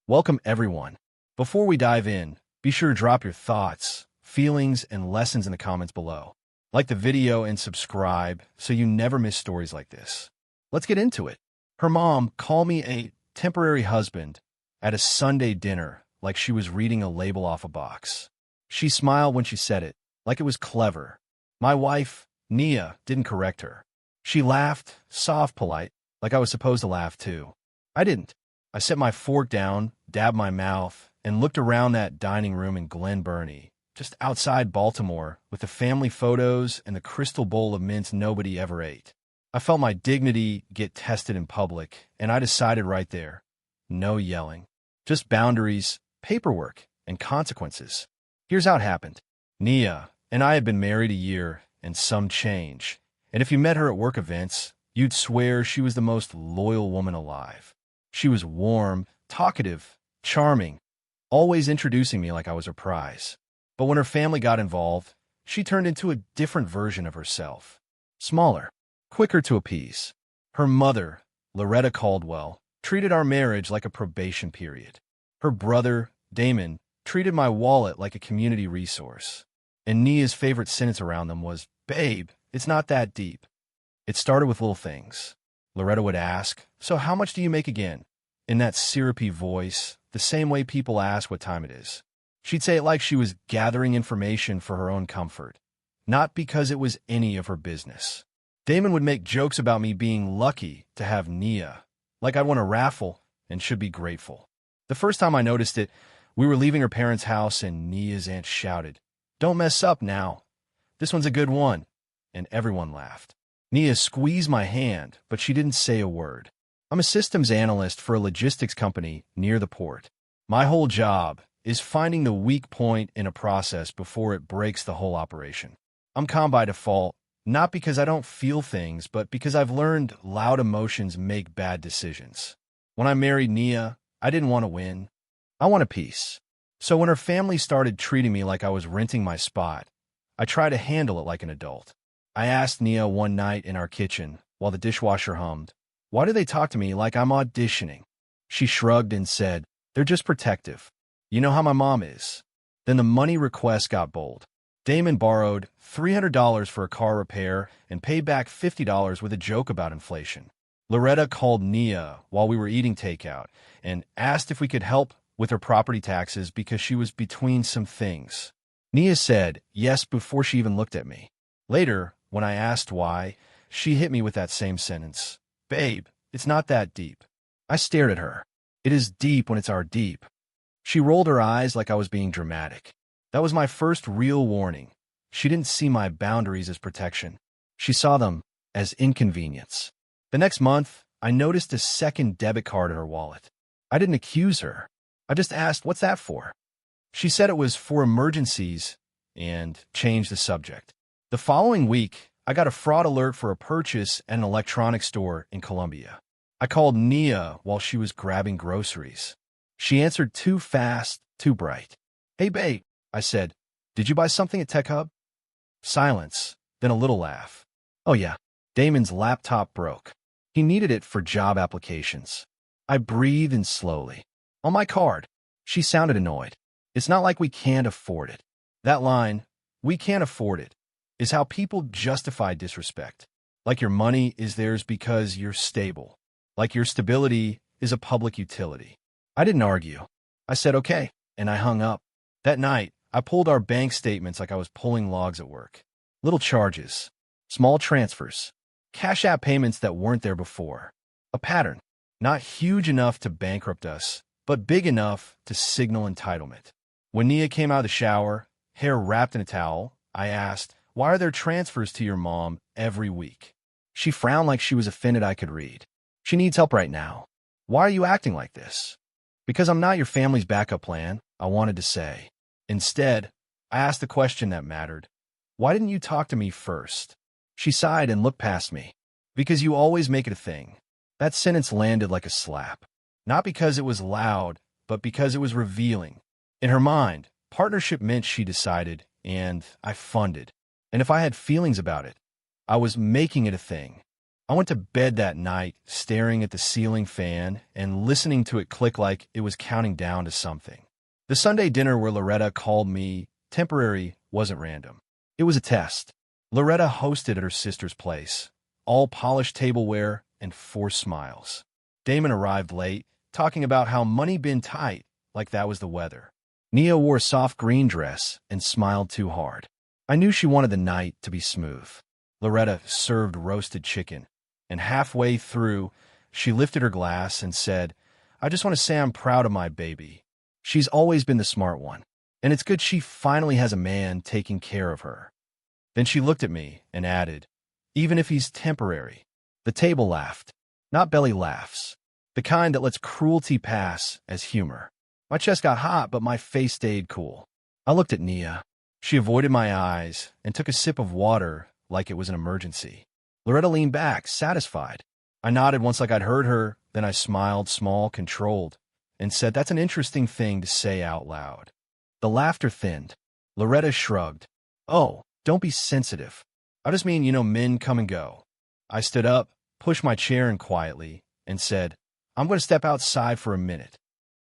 Welcome, everyone. Before we dive in, be sure to drop your thoughts, feelings, and lessons in the comments below. Like the video and subscribe so you never miss stories like this. Let's get into it. Her mom called me a temporary husband at a Sunday dinner like she was reading a label off a box. She smiled when she said it, like it was clever. My wife, Nia, didn't correct her. She laughed, soft, polite, like I was supposed to laugh too. I didn't. I set my fork down, dabbed my mouth, and looked around that dining room in Glen Burnie, just outside Baltimore, with the family photos and the crystal bowl of mints nobody ever ate. I felt my dignity get tested in public, and I decided right there, no yelling. Just boundaries, paperwork, and consequences. Here's how it happened. Nia and I had been married a year and some change, and if you met her at work events, you'd swear she was the most loyal woman alive. She was warm, talkative, charming, always introducing me like I was her prize. But when her family got involved, she turned into a different version of herself. Smaller, quicker to appease. Her mother, Loretta Caldwell, treated our marriage like a probation period. Her brother, Damon, treated my wallet like a community resource. And Nia's favorite sentence around them was, "Babe, it's not that deep." It started with little things. Loretta would ask, "So how much do you make again?" In that syrupy voice, the same way people ask what time it is. She'd say it like she was gathering information for her own comfort, not because it was any of her business. Damon would make jokes about me being lucky to have Nia, like I'd won a raffle and should be grateful. The first time I noticed it, we were leaving her parents' house and Nia's aunt shouted, "Don't mess up now. This one's a good one." And everyone laughed. Nia squeezed my hand, but she didn't say a word. I'm a systems analyst for a logistics company near the port. My whole job is finding the weak point in a process before it breaks the whole operation. I'm calm by default, not because I don't feel things, but because I've learned loud emotions make bad decisions. When I married Nia, I didn't want to win. I wanted peace. So when her family started treating me like I was renting my spot, I tried to handle it like an adult. I asked Nia one night in our kitchen, while the dishwasher hummed, "Why do they talk to me like I'm auditioning?" She shrugged and said, "They're just protective. You know how my mom is." Then the money request got bold. Damon borrowed $300 for a car repair and paid back $50 with a joke about inflation. Loretta called Nia while we were eating takeout and asked if we could help with her property taxes because she was between some things. Nia said yes before she even looked at me. Later, when I asked why, she hit me with that same sentence. "Babe, it's not that deep." I stared at her. It is deep when it's our deep. She rolled her eyes like I was being dramatic. That was my first real warning. She didn't see my boundaries as protection. She saw them as inconvenience. The next month, I noticed a second debit card in her wallet. I didn't accuse her. I just asked, "What's that for?" She said it was for emergencies and changed the subject. The following week, I got a fraud alert for a purchase at an electronics store in Columbia. I called Nia while she was grabbing groceries. She answered too fast, too bright. "Hey, babe," I said, "did you buy something at Tech Hub?" Silence, then a little laugh. "Oh yeah, Damon's laptop broke. He needed it for job applications." I breathed in slowly. "On my card." She sounded annoyed. "It's not like we can't afford it." That line, "we can't afford it," is how people justify disrespect. Like your money is theirs because you're stable. Like your stability is a public utility. I didn't argue. I said okay, and I hung up. That night, I pulled our bank statements like I was pulling logs at work. Little charges, small transfers, cash app payments that weren't there before. A pattern, not huge enough to bankrupt us, but big enough to signal entitlement. When Nia came out of the shower, hair wrapped in a towel, I asked, "Why are there transfers to your mom every week?" She frowned like she was offended I could read. "She needs help right now." "Why are you acting like this?" "Because I'm not your family's backup plan," I wanted to say. Instead, I asked the question that mattered. "Why didn't you talk to me first?" She sighed and looked past me. "Because you always make it a thing." That sentence landed like a slap. Not because it was loud, but because it was revealing. In her mind, partnership meant she decided, and I funded. And if I had feelings about it, I was making it a thing. I went to bed that night staring at the ceiling fan and listening to it click like it was counting down to something. The Sunday dinner where Loretta called me temporary wasn't random. It was a test. Loretta hosted at her sister's place, all polished tableware and forced smiles. Damon arrived late, talking about how money been tight, like that was the weather. Nia wore a soft green dress and smiled too hard. I knew she wanted the night to be smooth. Loretta served roasted chicken, and halfway through, she lifted her glass and said, "I just want to say I'm proud of my baby. She's always been the smart one, and it's good she finally has a man taking care of her." Then she looked at me and added, "Even if he's temporary." The table laughed. Not belly laughs. The kind that lets cruelty pass as humor. My chest got hot, but my face stayed cool. I looked at Nia. She avoided my eyes and took a sip of water like it was an emergency. Loretta leaned back, satisfied. I nodded once like I'd heard her, then I smiled, small, controlled, and said, "That's an interesting thing to say out loud." The laughter thinned. Loretta shrugged. "Oh, don't be sensitive. I just mean, men come and go." I stood up, pushed my chair in quietly, and said, "I'm going to step outside for a minute."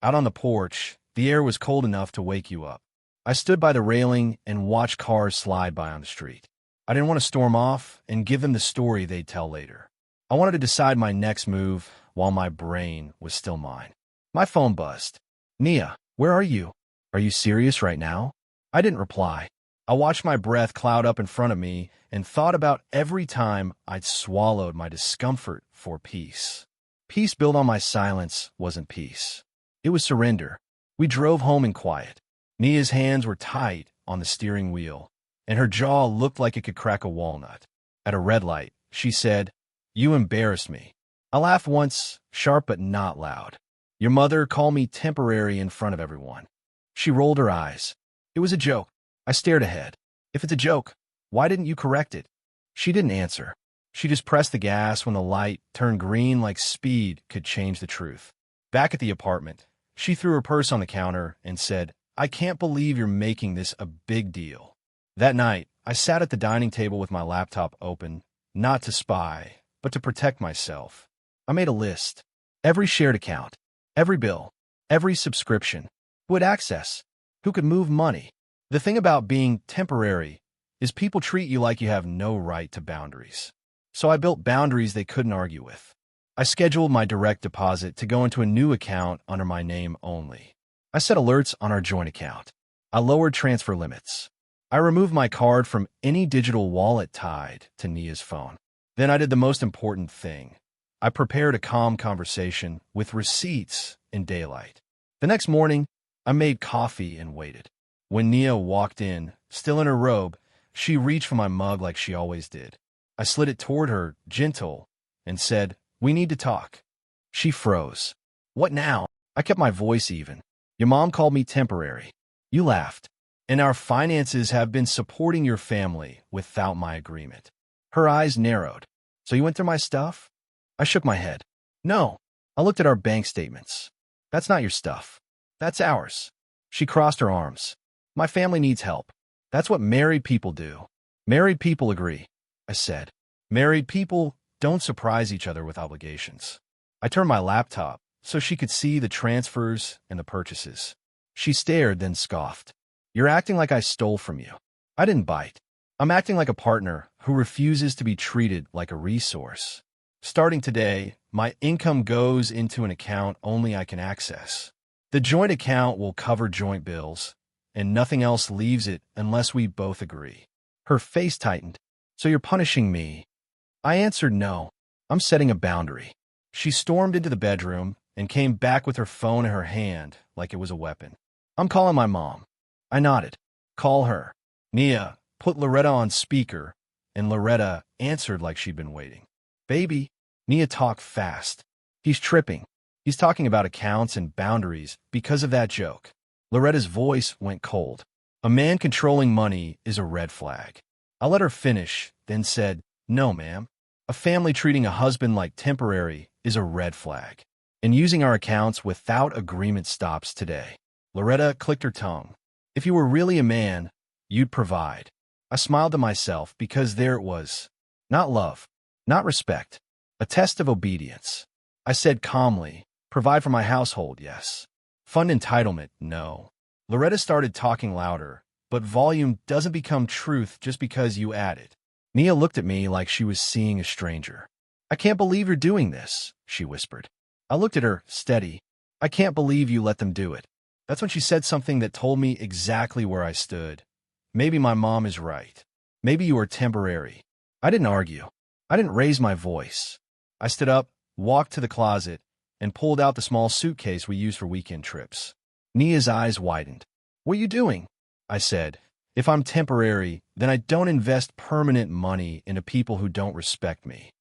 Out on the porch, the air was cold enough to wake you up. I stood by the railing and watched cars slide by on the street. I didn't want to storm off and give them the story they'd tell later. I wanted to decide my next move while my brain was still mine. My phone buzzed. "Nia, where are you? Are you serious right now?" I didn't reply. I watched my breath cloud up in front of me and thought about every time I'd swallowed my discomfort for peace. Peace built on my silence wasn't peace. It was surrender. We drove home in quiet. Nia's hands were tight on the steering wheel, and her jaw looked like it could crack a walnut. At a red light, she said, "You embarrassed me." I laughed once, sharp but not loud. "Your mother called me temporary in front of everyone." She rolled her eyes. "It was a joke." I stared ahead. "If it's a joke, why didn't you correct it?" She didn't answer. She just pressed the gas when the light turned green like speed could change the truth. Back at the apartment, she threw her purse on the counter and said, "I can't believe you're making this a big deal." That night, I sat at the dining table with my laptop open, not to spy, but to protect myself. I made a list. Every shared account, every bill, every subscription. Who had access? Who could move money? The thing about being temporary is people treat you like you have no right to boundaries. So I built boundaries they couldn't argue with. I scheduled my direct deposit to go into a new account under my name only. I set alerts on our joint account. I lowered transfer limits. I removed my card from any digital wallet tied to Nia's phone. Then I did the most important thing. I prepared a calm conversation with receipts in daylight. The next morning, I made coffee and waited. When Nia walked in, still in her robe, she reached for my mug like she always did. I slid it toward her, gentle, and said, "We need to talk." She froze. "What now?" I kept my voice even. "Your mom called me temporary." You laughed. "And our finances have been supporting your family without my agreement." Her eyes narrowed. "So you went through my stuff?" I shook my head. "No." I looked at our bank statements. "That's not your stuff. That's ours." She crossed her arms. "My family needs help. That's what married people do." "Married people agree," I said. "Married people don't surprise each other with obligations." I turned my laptop so she could see the transfers and the purchases. She stared, then scoffed. "You're acting like I stole from you." I didn't bite. "I'm acting like a partner who refuses to be treated like a resource. Starting today, my income goes into an account only I can access. The joint account will cover joint bills, and nothing else leaves it unless we both agree." Her face tightened. "So you're punishing me?" I answered no. "I'm setting a boundary." She stormed into the bedroom and came back with her phone in her hand like it was a weapon. "I'm calling my mom." I nodded. "Call her." Nia put Loretta on speaker, and Loretta answered like she'd been waiting. "Baby." Nia talked fast. "He's tripping. He's talking about accounts and boundaries because of that joke." Loretta's voice went cold. "A man controlling money is a red flag." I let her finish, then said, "No, ma'am. A family treating a husband like temporary is a red flag. And using our accounts without agreement stops today." Loretta clicked her tongue. "If you were really a man, you'd provide." I smiled to myself because there it was. Not love, not respect, A test of obedience. I said calmly, provide for my household, yes. Fund entitlement, no. Loretta started talking louder, but volume doesn't become truth just because you add it. Nia looked at me like she was seeing a stranger. I can't believe you're doing this, she whispered. I looked at her, steady. I can't believe you let them do it. That's when she said something that told me exactly where I stood. Maybe my mom is right. Maybe you are temporary. I didn't argue. I didn't raise my voice. I stood up, walked to the closet, and pulled out the small suitcase we use for weekend trips. Nia's eyes widened. What are you doing? I said. If I'm temporary, then I don't invest permanent money into people who don't respect me.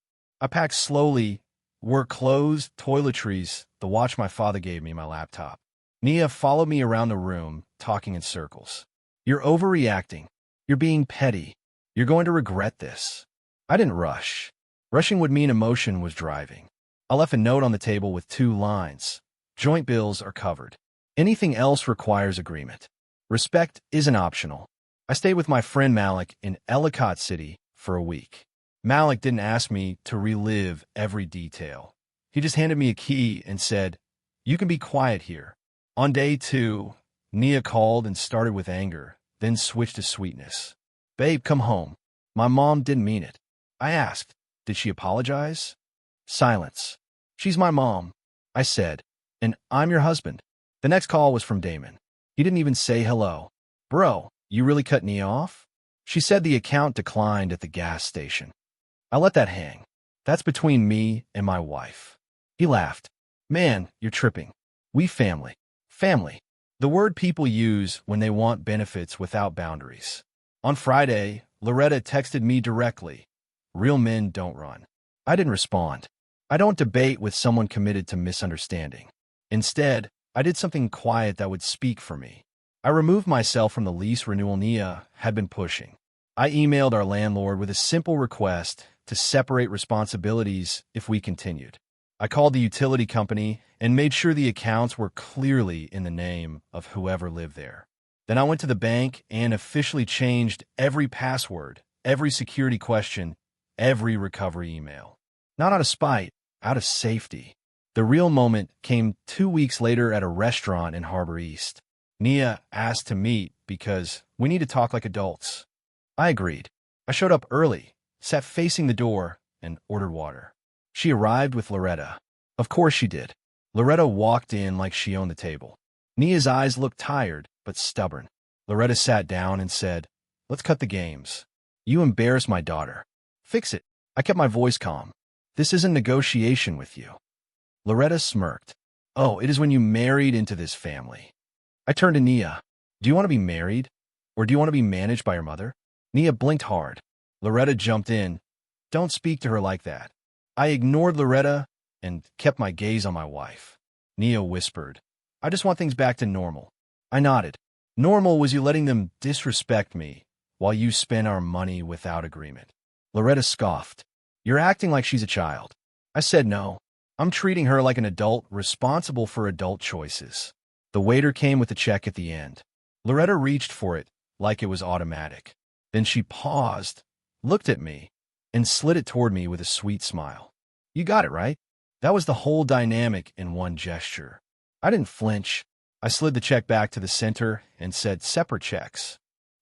I packed slowly, work clothes, toiletries, the watch my father gave me, my laptop. Nia followed me around the room, talking in circles. You're overreacting. You're being petty. You're going to regret this. I didn't rush. Rushing would mean emotion was driving. I left a note on the table with 2 lines. Joint bills are covered. Anything else requires agreement. Respect isn't optional. I stayed with my friend Malik in Ellicott City for a week. Malik didn't ask me to relive every detail. He just handed me a key and said, "You can be quiet here." On day 2, Nia called and started with anger, then switched to sweetness. "Babe, come home." My mom didn't mean it. I asked, "Did she apologize?" Silence. "She's my mom," I said, "and I'm your husband." The next call was from Damon. He didn't even say hello. "Bro, you really cut Nia off?" She said the account declined at the gas station. I let that hang. That's between me and my wife. He laughed. "Man, you're tripping. We family. Family. The word people use when they want benefits without boundaries." On Friday, Loretta texted me directly. "Real men don't run." I didn't respond. I don't debate with someone committed to misunderstanding. Instead, I did something quiet that would speak for me. I removed myself from the lease renewal Nia had been pushing. I emailed our landlord with a simple request to separate responsibilities if we continued. I called the utility company and made sure the accounts were clearly in the name of whoever lived there. Then I went to the bank and officially changed every password, every security question, every recovery email. Not out of spite, out of safety. The real moment came 2 weeks later at a restaurant in Harbor East. Nia asked to meet because we need to talk like adults. I agreed. I showed up early, sat facing the door, and ordered water. She arrived with Loretta. Of course she did. Loretta walked in like she owned the table. Nia's eyes looked tired, but stubborn. Loretta sat down and said, "Let's cut the games. You embarrass my daughter. Fix it." I kept my voice calm. "This isn't negotiation with you." Loretta smirked. "Oh, it is when you married into this family." I turned to Nia. "Do you want to be married? Or do you want to be managed by your mother?" Nia blinked hard. Loretta jumped in. "Don't speak to her like that." I ignored Loretta and kept my gaze on my wife. Nia whispered, "I just want things back to normal." I nodded. Normal was you letting them disrespect me while you spend our money without agreement. Loretta scoffed. "You're acting like she's a child." I said no. I'm treating her like an adult responsible for adult choices. The waiter came with the check at the end. Loretta reached for it like it was automatic. Then she paused, looked at me, and slid it toward me with a sweet smile. "You got it, right?" That was the whole dynamic in one gesture. I didn't flinch. I slid the check back to the center and said, "Separate checks."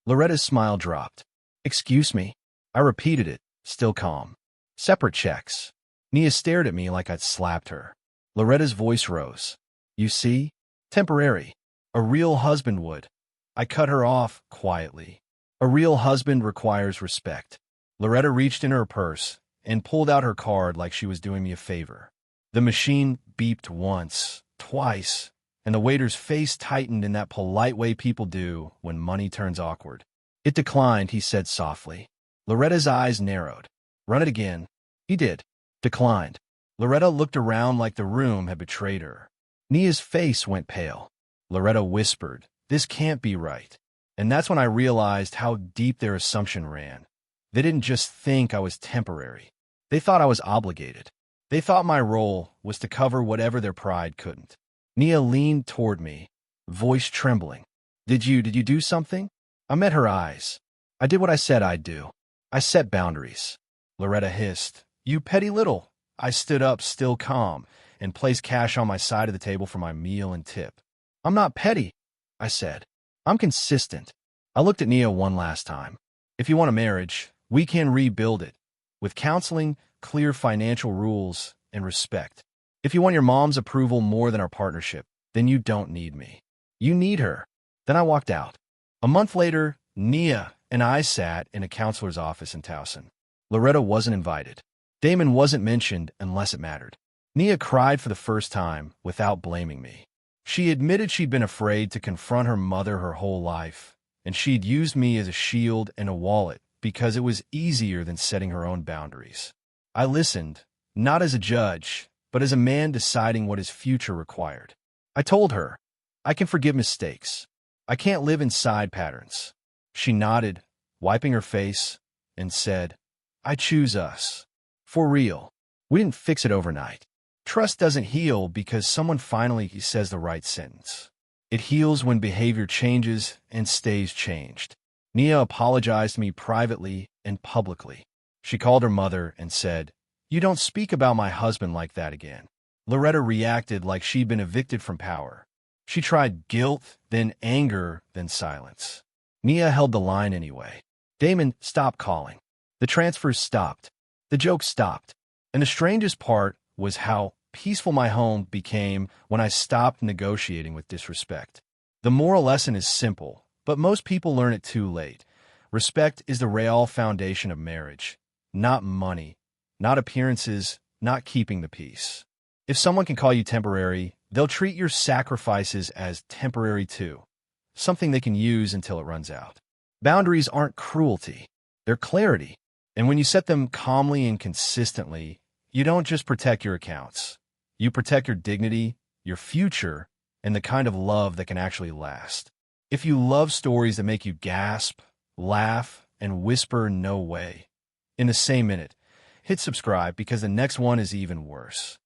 Loretta's smile dropped. "Excuse me." I repeated it, still calm. "Separate checks." Nia stared at me like I'd slapped her. Loretta's voice rose. "You see? Temporary. A real husband would." I cut her off quietly. A real husband requires respect. Loretta reached in her purse and pulled out her card like she was doing me a favor. The machine beeped once, twice, and the waiter's face tightened in that polite way people do when money turns awkward. "It declined," he said softly. Loretta's eyes narrowed. "Run it again." He did. Declined. Loretta looked around like the room had betrayed her. Nia's face went pale. Loretta whispered, "This can't be right." And that's when I realized how deep their assumption ran. They didn't just think I was temporary. They thought I was obligated. They thought my role was to cover whatever their pride couldn't. Nia leaned toward me, voice trembling. Did you do something?" I met her eyes. "I did what I said I'd do. I set boundaries." Loretta hissed, "You petty little." I stood up, still calm, and placed cash on my side of the table for my meal and tip. I'm not petty, I said. I'm consistent. I looked at Nia one last time. If you want a marriage, we can rebuild it. With counseling, clear financial rules, and respect. If you want your mom's approval more than our partnership, then you don't need me. You need her. Then I walked out. A month later, Nia and I sat in a counselor's office in Towson. Loretta wasn't invited. Damon wasn't mentioned unless it mattered. Nia cried for the first time without blaming me. She admitted she'd been afraid to confront her mother her whole life, and she'd used me as a shield and a wallet because it was easier than setting her own boundaries. I listened, not as a judge, but as a man deciding what his future required. I told her, I can forgive mistakes. I can't live in side patterns. She nodded, wiping her face, and said, I choose us. For real. We didn't fix it overnight. Trust doesn't heal because someone finally says the right sentence. It heals when behavior changes and stays changed. Nia apologized to me privately and publicly. She called her mother and said, You don't speak about my husband like that again. Loretta reacted like she'd been evicted from power. She tried guilt, then anger, then silence. Nia held the line anyway. Damon stopped calling. The transfers stopped. The jokes stopped. And the strangest part was how peaceful my home became when I stopped negotiating with disrespect. The moral lesson is simple, but most people learn it too late. Respect is the real foundation of marriage, not money, not appearances, not keeping the peace. If someone can call you temporary, they'll treat your sacrifices as temporary too, something they can use until it runs out. Boundaries aren't cruelty, they're clarity. And when you set them calmly and consistently, you don't just protect your accounts. You protect your dignity, your future, and the kind of love that can actually last. If you love stories that make you gasp, laugh, and whisper no way, in the same minute, hit subscribe because the next one is even worse.